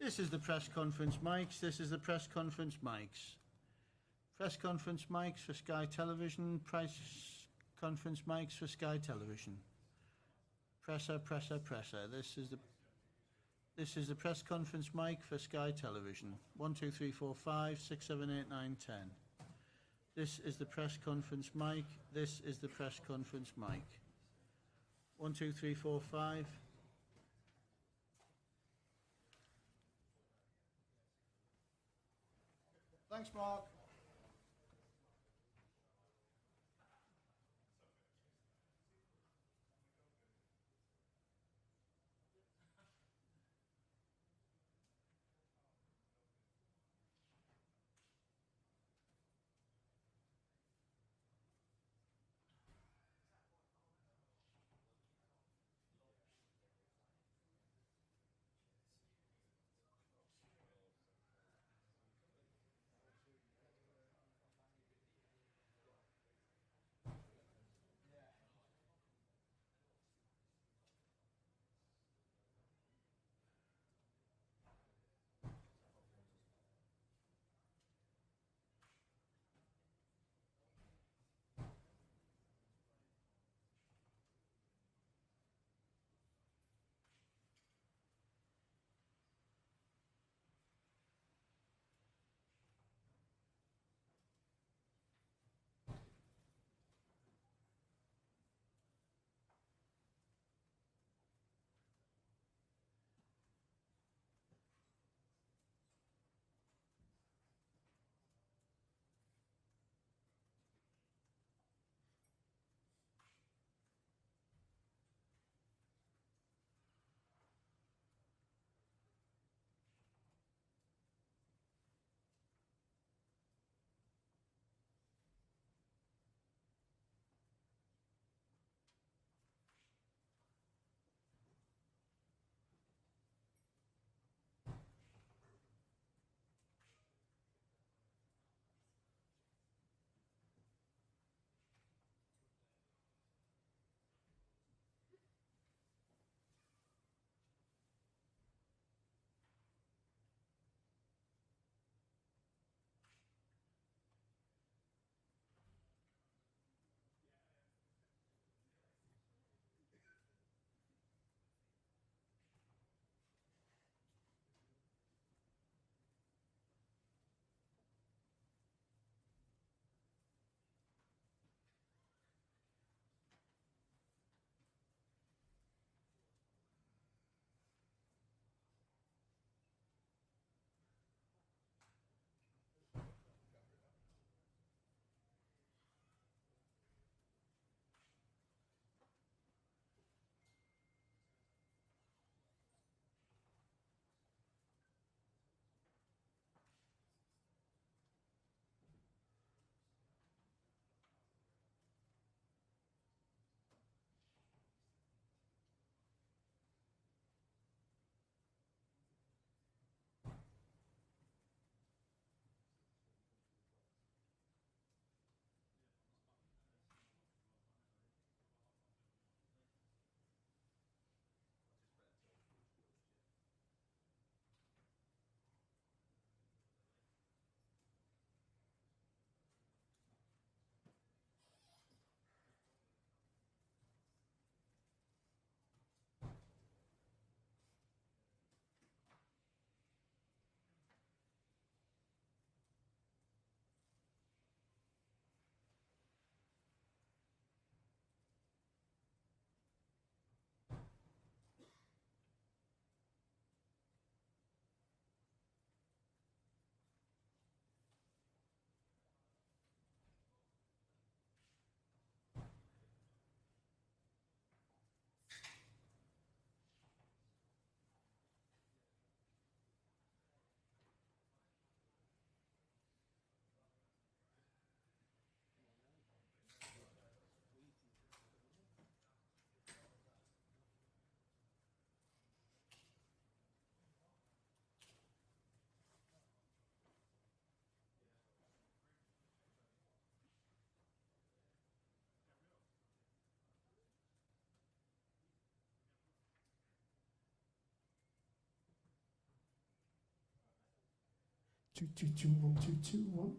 This is the press conference mics. This is the press conference mics. Press conference mics for Sky Television. Press conference mics for Sky Television. Presser, presser, presser. This is the press conference mic for Sky Television. 1, 2, 3, 4, 5, 6, 7, 8, 9, 10. This is the press conference mic. This is the press conference mic. 1, 2, 3, 4, 5. Thanks, Mark. Two, two, two, one, two, two, one.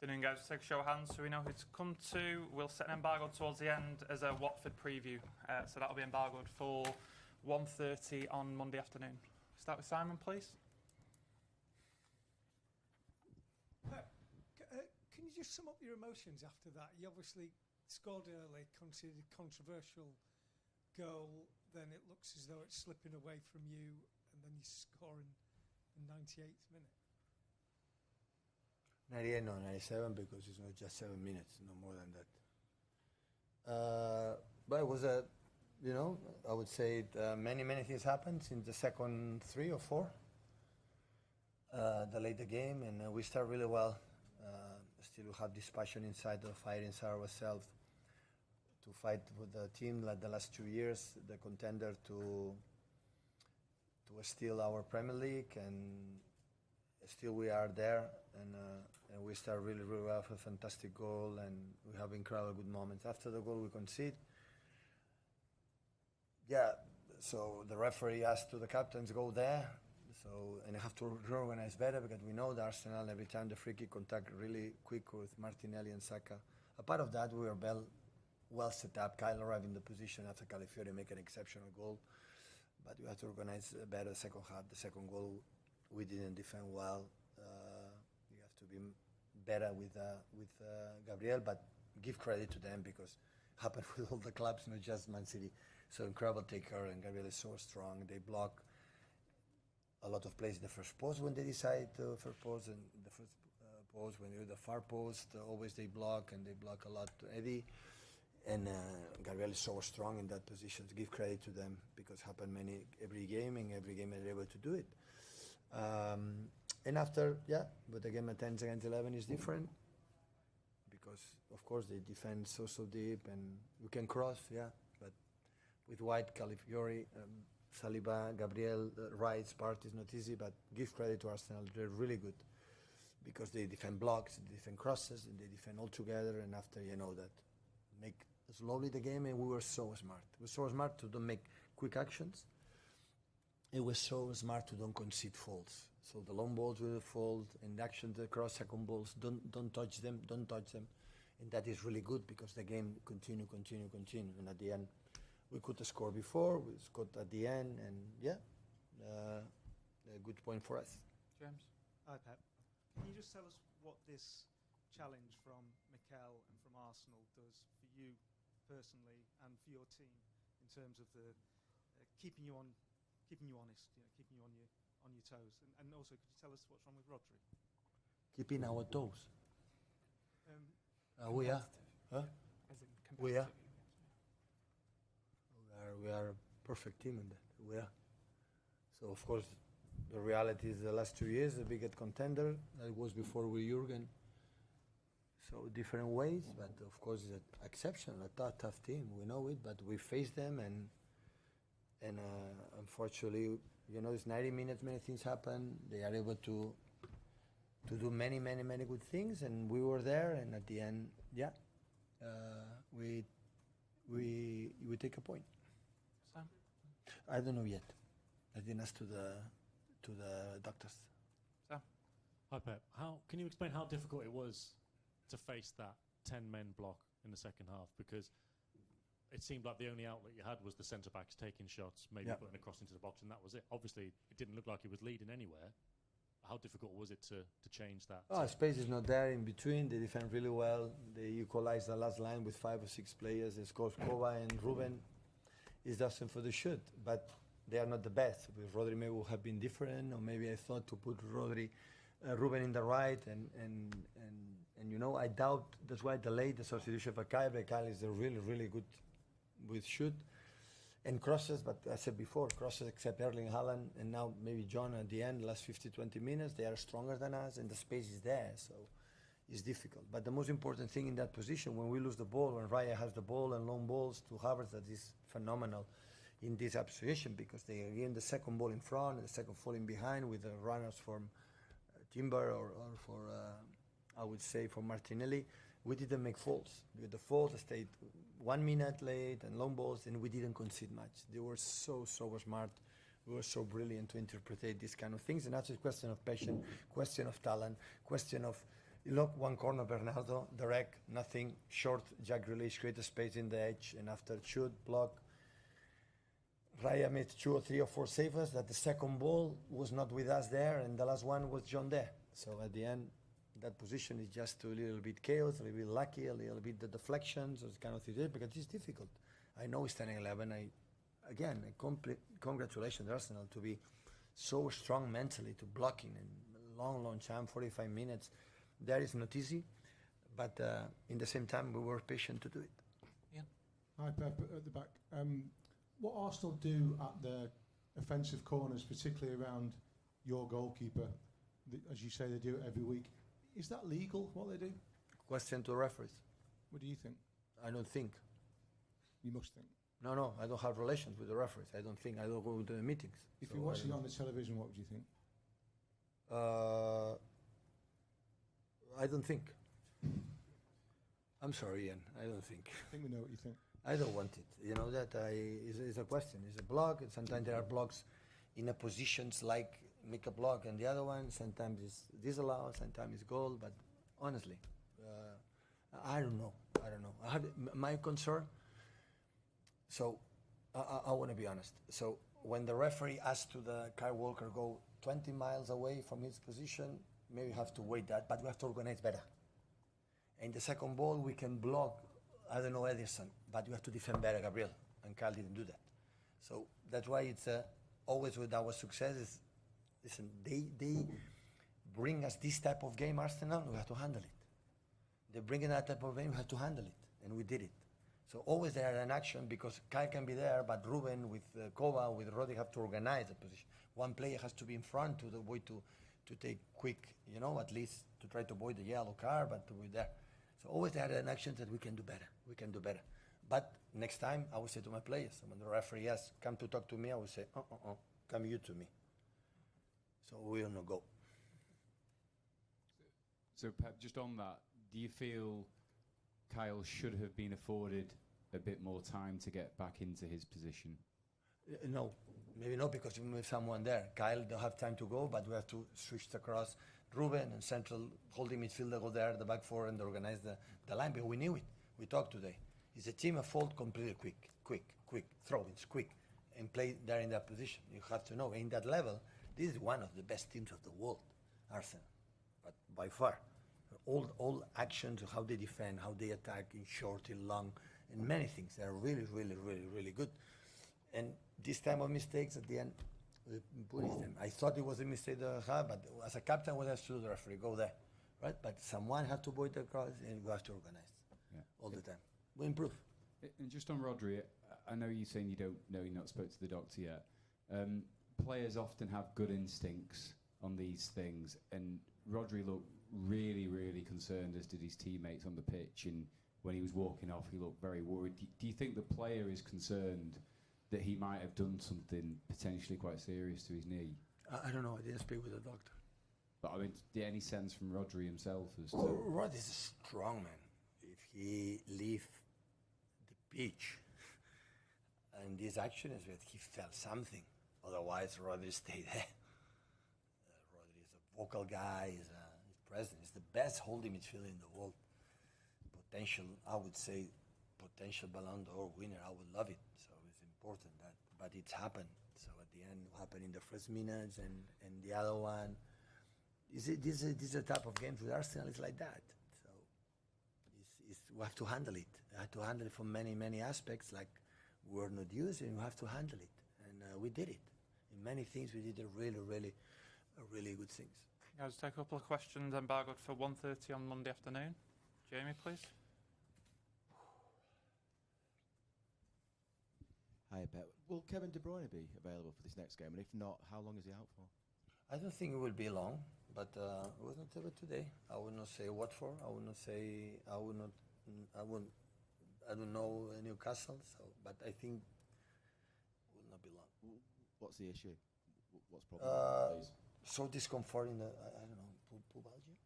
Afternoon, guys. We'll take a show of hands so we know who to come to. We'll set an embargo towards the end as a Watford preview. So that'll be embargoed for 1:30 on Monday afternoon. Start with Simon, please. Can you just sum up your emotions after that? You obviously scored early, conceded a controversial goal, then it looks as though it's slipping away from you, and then you score in the 98th minute. 98, no, 97, because it's not just 7 minutes, no more than that. But it was I would say many things happened in the second 3 or 4. Delayed the game, and we start really well. Still we have this passion inside, the fire inside ourselves to fight with the team like the last 2 years, the contender to steal our Premier League, and still we are there, and we start really well with a fantastic goal, and we have incredible good moments. After the goal we concede, so the referee asked to the captains go there, and I have to reorganize better, because we know the Arsenal every time the free kick contact really quick with Martinelli and Saka. A part of that, we were well set up. Kyle arrived in the position after Calafiori make an exceptional goal, but we have to organize better the second half. The second goal, we didn't defend well. You have to be better with Gabriel, but give credit to them, because it happened with all the clubs, not just Man City. So incredible taker, and Gabriel is so strong. They block a lot of plays in the first post when they decide to first post, and the first post when they're the far post, always they block, and they block a lot to Eddie. And Gabriel is so strong in that position. To give credit to them, because it happened every game, and every game they're able to do it. And after, but the game at 10 against 11 is different, because of course they defend so deep, and we can cross, but with White, Calafiori, Saliba, Gabriel, Wright's part is not easy, but give credit to Arsenal. They're really good, because they defend blocks, they defend crosses, and they defend all together, and after, that, make slowly the game, and we were so smart. We were so smart to don't make quick actions. It was so smart to don't concede faults. So the long balls will fold, and the action, the cross second balls, don't touch them. And that is really good, because the game continue. And at the end, we could have scored before, we scored at the end, and a good point for us. James? Hi, Pep. Can you just tell us what this challenge from Mikel and from Arsenal does for you personally and for your team in terms of the keeping you honest, keeping you on your toes, and also could you tell us what's wrong with Rodri? Keeping our toes. We are. Huh? We are. We are a perfect team in that. We are. So of course, the reality is the last 2 years, the biggest contender. That was before with Jurgen. So different ways, but of course it's an exception, a tough team. We know it, but we face them, and unfortunately, it's 90 minutes, many things happen. They are able to do many good things, and we were there, and at the end, we take a point. Sam? I don't know yet. I didn't ask to the doctors. Sam? Hi, Pep. Can you explain how difficult it was to face that 10-men block in the second half? Because it seemed like the only outlet you had was the centre-backs taking shots, maybe putting a cross into the box, and that was it. Obviously, it didn't look like he was leading anywhere. How difficult was it to change that? Space is not there in between. They defend really well. They equalize the last line with 5 or 6 players. They score Kova and Ruben. Is destined for the shoot, but they are not the best. With Rodri, maybe would have been different, or maybe I thought to put Ruben in the right, and I doubt. That's why I delayed the substitution for Kyle. But Kyle is a really good with shoot and crosses. But I said before, crosses except Erling Haaland, and now maybe John at the end, last 50-20 minutes, they are stronger than us, and the space is there. So it's difficult. But the most important thing in that position, when we lose the ball, when Raya has the ball and long balls to Havertz, that is phenomenal in this position, because they are getting the second ball in front and the second falling behind with the runners from Timber or for, I would say, for Martinelli. We didn't make faults. With the faults, stayed 1 minute late and long balls, and we didn't concede much. They were so smart. We were so brilliant to interpret these kind of things, and that's a question of passion, question of talent, question of You look, one corner, Bernardo, direct, nothing, short, Jack Grealish, create a space in the edge, and after shoot, block. Raya made 2 or 3 or 4 saves, that the second ball was not with us there, and the last one was John there. So at the end, that position is just a little bit chaos, a little bit lucky, a little bit the deflections, those kind of things, because it's difficult. I know it's 10-11. Again, congratulations Arsenal to be so strong mentally, to blocking in long time, 45 minutes. That is not easy, but in the same time, we were patient to do it. Ian? Hi, Pep, at the back. What Arsenal do at the offensive corners, particularly around your goalkeeper, as you say, they do it every week. Is that legal, what they do? Question to referees. What do you think? I don't think. You must think. No, I don't have relations with the referees. I don't think. I don't go to the meetings. If So you're watching I on the television, what would you think? I don't think. I'm sorry, Ian. I don't think. I think we know what you think. I don't want it. You know that is a question. It's a block. And sometimes there are blocks in a positions like make a block, and the other one sometimes is disallowed, sometimes it's goal. But honestly, I don't know. I have my concern. So I want to be honest. So when the referee asks to the Kyle Walker go 20 miles away from his position, maybe we have to wait that, but we have to organize better. In the second ball, we can block, I don't know, Edison, but we have to defend better, Gabriel, and Kyle didn't do that. So that's why it's always with our success is, listen, they bring us this type of game, Arsenal, we have to handle it. They bring in that type of game, we have to handle it, and we did it. So always there an action because Kyle can be there, but Ruben with Kova, with Rodri have to organize the position. One player has to be in front to avoid to take quick, at least to try to avoid the yellow card, but we're there. So always there are an action that we can do better. We can do better. But next time, I will say to my players, when the referee asks, come to talk to me, I will say, come you to me. So we will not go. So Pep, just on that, do you feel Kyle should have been afforded a bit more time to get back into his position? No, maybe not because we move someone there. Kyle don't have time to go, but we have to switch across. Ruben and central holding midfielder go there, the back four, and organize the line. But we knew it. We talked today. It's a team of fault completely quick, throw-ins, quick, and play there in that position. You have to know, in that level, this is one of the best teams of the world, Arsenal, but by far. All actions, how they defend, how they attack in short, in long, and many things. They're really, really, really, really good. And this type of mistakes at the end, we punish them. I thought it was a mistake that I had, but as a captain, what has to do the referee? Go there, right? But someone has to avoid the cross, and we have to organize all the time. We improve. And just on Rodri, I know you're saying you don't know, you're not spoke to the doctor yet. Players often have good instincts on these things, and Rodri looked really, really concerned, as did his teammates on the pitch, and when he was walking off, he looked very worried. Do you think the player is concerned that he might have done something potentially quite serious to his knee? I don't know. I didn't speak with the doctor. But I mean, any sense from Rodri himself as to... Rod is a strong man. If he leave the pitch and this action is that he felt something. Otherwise, Rodri stay there. Rodri is a vocal guy. He's present. He's the best holding midfielder in the world. Potential, I would say, potential Ballon d'Or winner. I would love it. So it's important that, but it's happened. So at the end, it happened in the first minutes, and the other one. This is a type of games with Arsenal. It's like that. So we have to handle it. We have to handle it from many aspects. Like we're not used, and we have to handle it. And we did it. In many things, we did a really good things. I'll just take a couple of questions embargoed for 1:30 on Monday afternoon. Jamie, please. Hi, Pep. Will Kevin De Bruyne be available for this next game? And if not, how long is he out for? I don't think it will be long, but it was not about today. I will not say what for. I will not say. I don't know Newcastle. So, but I think it will not be long. What's the issue? What's the problem? Please. So discomfort in the I don't know pubalgia.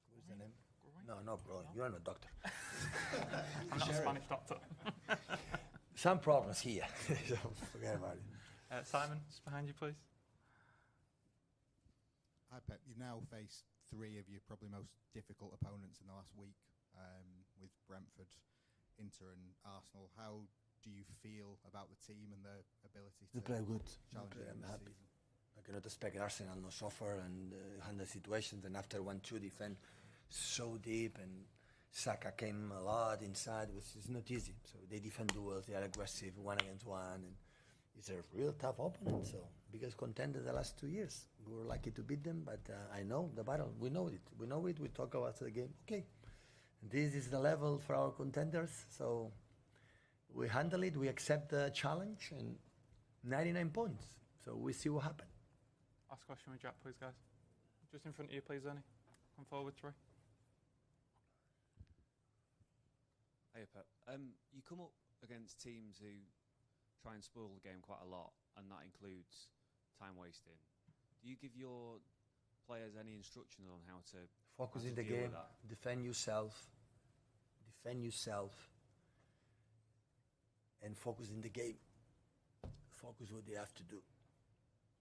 What is the name? No, bro. You are not a doctor. I'm not a Spanish doctor. Some problems here. So forget about it. Simon, just behind you, please. Hi, Pep. You've now faced three of your probably most difficult opponents in the last week, with Brentford, Inter and Arsenal. How do you feel about the team and their ability to play good? challenge you I'm this happy. season? I cannot expect Arsenal no suffer and handle situations, and after 1-2 defend so deep, and Saka came a lot inside, which is not easy. So they defend well, they are aggressive, 1 against 1, and it's a real tough opponent. So biggest contender the last 2 years. We were lucky to beat them, but I know the battle. We know it. We know it. We talk about the game. Okay, this is the level for our contenders. So we handle it. We accept the challenge, and 99 points. So we see what happens. Last question with Jack, please, guys. Just in front of you, please, Ernie. Come forward, Troy. Hey, Pep. You come up against teams who try and spoil the game quite a lot, and that includes time wasting. Do you give your players any instructions on how to focus how in to the deal game, with that? defend yourself, and focus in the game. Focus what they have to do.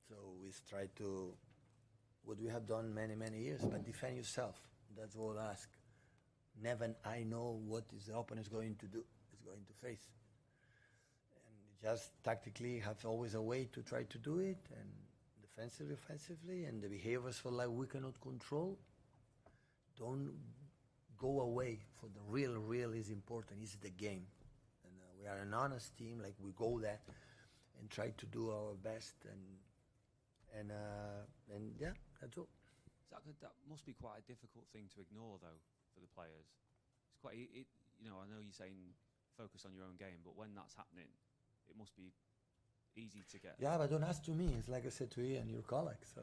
So we try to, what we have done many years, but defend yourself. That's all I ask. Never I know what is the opponent is going to do, is going to face. And just tactically have always a way to try to do it, and defensively, offensively, and the behaviors for like we cannot control. Don't go away for the real is important, is the game. And we are an honest team, like we go there and try to do our best, and yeah, that's all. That must be quite a difficult thing to ignore, though, for the players. It's quite, you know, I know you're saying focus on your own game, but when that's happening, it must be easy to get. Yeah, but don't ask to me. It's like I said to you and your colleague. So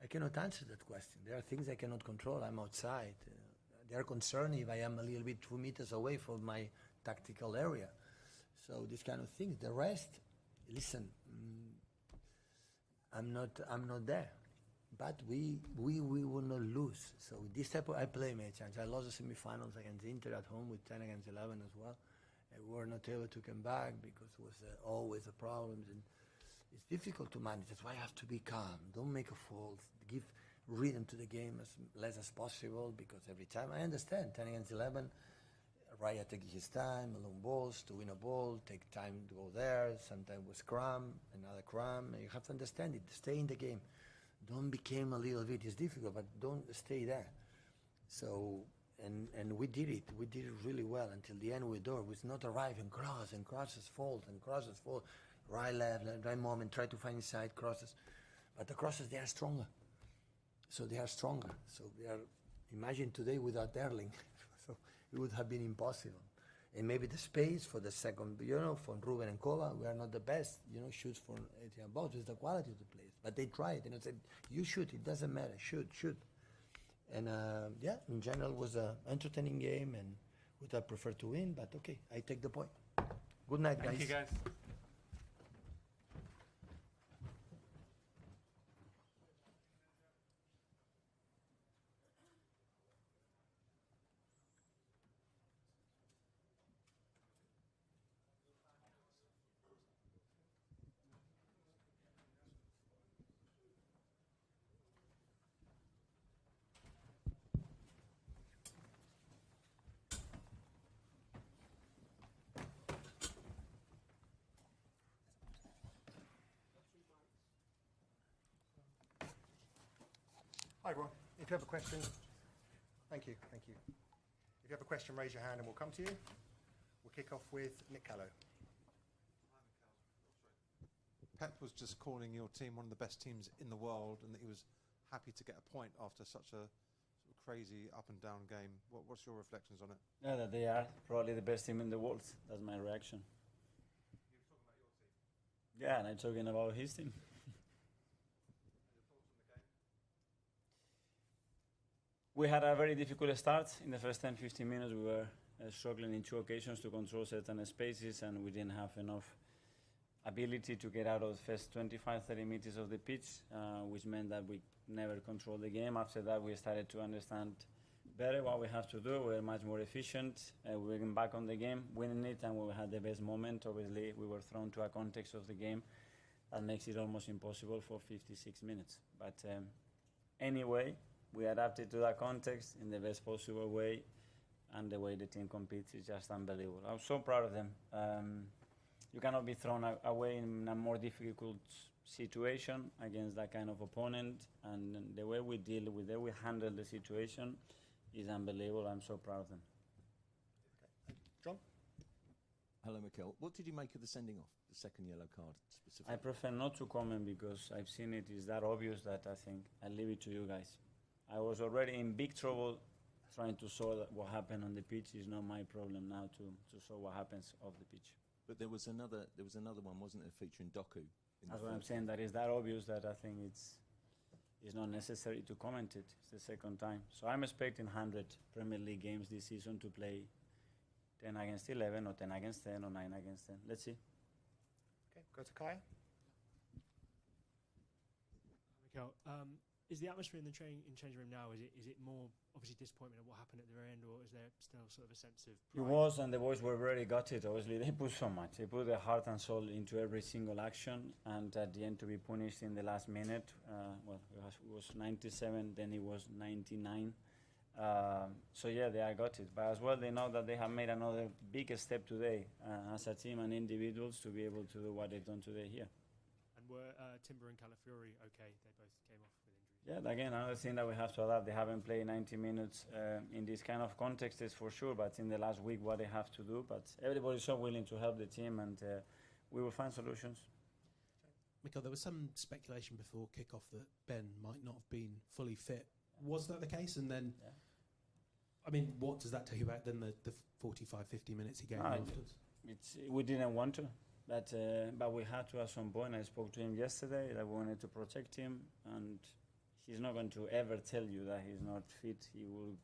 I cannot answer that question. There are things I cannot control. I'm outside. They are concerned if I am a little bit 2 meters away from my tactical area. So this kind of things. The rest, listen, I'm not there. But we will not lose. So this type of I play my chance. I lost the semi-finals against Inter at home with 10 against 11 as well. And we were not able to come back because it was always the problems, and it's difficult to manage. That's why I have to be calm. Don't make a fault. Give rhythm to the game as less as possible, because every time I understand 10 against 11, Raya taking his time, long balls to win a ball, take time to go there. Sometimes with scrum, another scrum. You have to understand it. Stay in the game. Don't become a little bit. It's difficult, but don't stay there. So, and we did it. We did it really well until the end. We do. It was not arriving crosses fall. Right, left, right moment. Try to find inside crosses, but the crosses they are stronger. So they are stronger. So they are. Imagine today without Erling, so it would have been impossible. And maybe the space for the second, from Ruben and Kova, we are not the best, shoots for 18 balls. It's the quality of the players. But they tried, said, you shoot, it doesn't matter, shoot. And in general, it was an entertaining game, and would have preferred to win, but okay, I take the point. Good night, guys. Thank you, guys. Hi everyone. If you have a question, thank you. If you have a question, raise your hand and we'll come to you. We'll kick off with Nick Callow. Pep was just calling your team one of the best teams in the world, and that he was happy to get a point after such a sort of crazy up and down game. What's your reflections on it? Yeah, that they are probably the best team in the world. That's my reaction. You were talking about your team? Yeah, and I'm talking about his team. We had a very difficult start. In the first 10-15 minutes, we were struggling in 2 occasions to control certain spaces, and we didn't have enough ability to get out of the first 25-30 meters of the pitch, which meant that we never controlled the game. After that, we started to understand better what we have to do. We were much more efficient. We were back on the game, winning it, and we had the best moment. Obviously, we were thrown to a context of the game that makes it almost impossible for 56 minutes. But anyway. We adapted to that context in the best possible way, and the way the team competes is just unbelievable. I'm so proud of them. You cannot be thrown away in a more difficult situation against that kind of opponent, and the way we deal with it, we handle the situation is unbelievable. I'm so proud of them. John? Hello, Mikel. What did you make of the sending off, the second yellow card specifically? I prefer not to comment because I've seen it is that obvious that I think I'll leave it to you guys. I was already in big trouble trying to sort what happened on the pitch. It's not my problem now to sort what happens off the pitch. But there was another one, wasn't there, featuring Doku? That's what I'm saying. That is that obvious that I think it's not necessary to comment it. It's the second time. So I'm expecting 100 Premier League games this season to play 10 against 11 or 10 against 10 or 9 against 10. Let's see. Okay, go to Kaya. Mikel, is the atmosphere in the changing room now, is it more obviously disappointment at what happened at the very end, or is there still sort of a sense of It pride? was, and the boys were very gutted. Obviously, they put so much. They put their heart and soul into every single action, and at the end to be punished in the last minute, it was 97, then it was 99. So yeah, they are gutted. But as well, they know that they have made another big step today as a team and individuals to be able to do what they've done today here. And were Timber and Calafiori okay? They both came off with injuries. Yeah, again, another thing that we have to adapt. They haven't played 90 minutes in this kind of context, is for sure, but in the last week, what they have to do. But everybody's so willing to help the team, and we will find solutions. Mikel, there was some speculation before kick-off that Ben might not have been fully fit. Was that the case? And then, I mean, what does that tell you about then the 45, 50 minutes he gave afterwards? We didn't want to, but we had to at some point. I spoke to him yesterday that we wanted to protect him, and he's not going to ever tell you that he's not fit. He will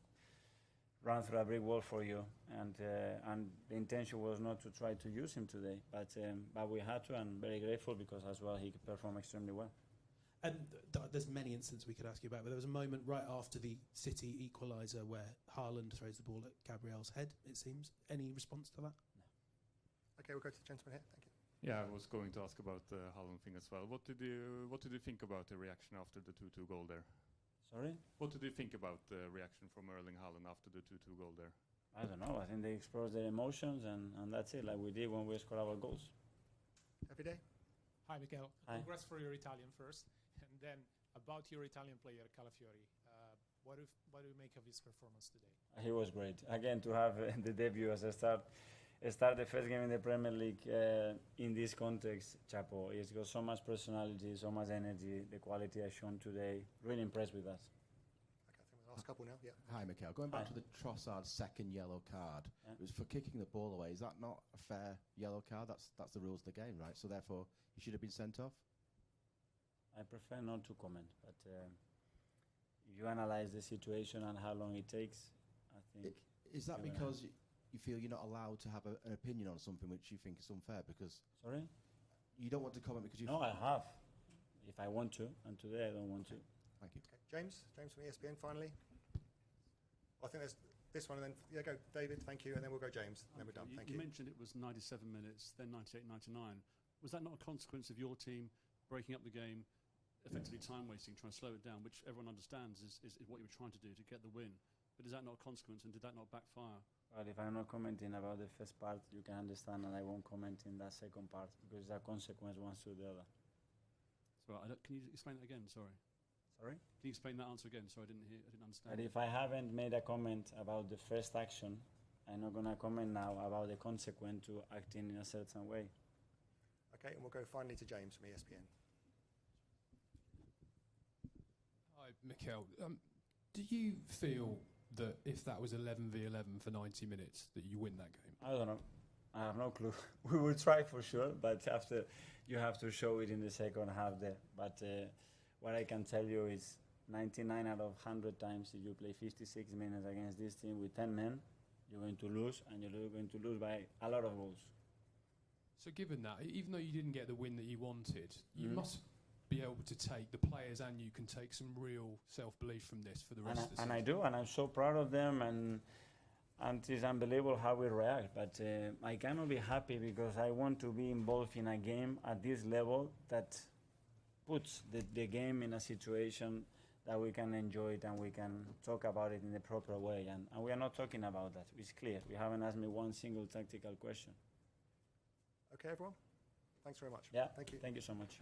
run through a brick wall for you, and the intention was not to try to use him today, but we had to, and very grateful because as well he performed extremely well. And there's many incidents we could ask you about, but there was a moment right after the City equaliser where Haaland throws the ball at Gabriel's head, it seems. Any response to that? No. Okay, we'll go to the gentleman here. Thank you. Yeah, I was going to ask about the Haaland thing as well. What did you think about the reaction after the 2-2 goal there? Sorry? What did you think about the reaction from Erling Haaland after the 2-2 goal there? I don't know. I think they expressed their emotions, and that's it, like we did when we scored our goals. Every day. Hi, Mikel. Hi. Congrats for your Italian first. And then about your Italian player, Calafiori. What do you make of his performance today? He was great. Again, to have the debut as a start the first game in the Premier League in this context, Chapo. He's got so much personality, so much energy, the quality has shown today. Really impressed with us. Okay, I think the last couple now. Yeah. Hi, Mikel. Going back to the Trossard second yellow card, it was for kicking the ball away. Is that not a fair yellow card? That's the rules of the game, right? So therefore, he should have been sent off? I prefer not to comment, but if you analyze the situation and how long it takes, I think... Is that because you feel you're not allowed to have an opinion on something which you think is unfair? Because Sorry? You don't want to comment because you... No, I have. If I want to, and today I don't want to. Thank you. Okay. James from ESPN finally. I think there's this one, and then go David, thank you, and then we'll go James, and then we're done. Thank you. You mentioned it was 97 minutes, then 98, 99. Was that not a consequence of your team breaking up the game, effectively time wasting, trying to slow it down, which everyone understands is what you were trying to do to get the win? But is that not a consequence, and did that not backfire? Well, if I'm not commenting about the first part, you can understand, and I won't comment in that second part because it's a consequence one to the other. So can you explain that again? Sorry. Sorry? Can you explain that answer again? Sorry, I didn't understand. But if I haven't made a comment about the first action, I'm not going to comment now about the consequence to acting in a certain way. Okay, and we'll go finally to James from ESPN. Hi, Mikel. Do you feel that if that was 11v11 for 90 minutes, that you win that game? I don't know. I have no clue. We will try for sure, but after you have to show it in the second half there. But what I can tell you is 99 out of 100 times if you play 56 minutes against this team with 10 men, you're going to lose, and you're going to lose by a lot of goals. So given that, even though you didn't get the win that you wanted, you must be able to take, the players and you can take some real self-belief from this for the rest of the season. And I do, and I'm so proud of them, and it's unbelievable how we react. But I cannot be happy because I want to be involved in a game at this level that puts the game in a situation that we can enjoy it and we can talk about it in the proper way. And we are not talking about that. It's clear. You haven't asked me one single tactical question. Okay, everyone? Thanks very much. Yeah. Thank you. Thank you so much.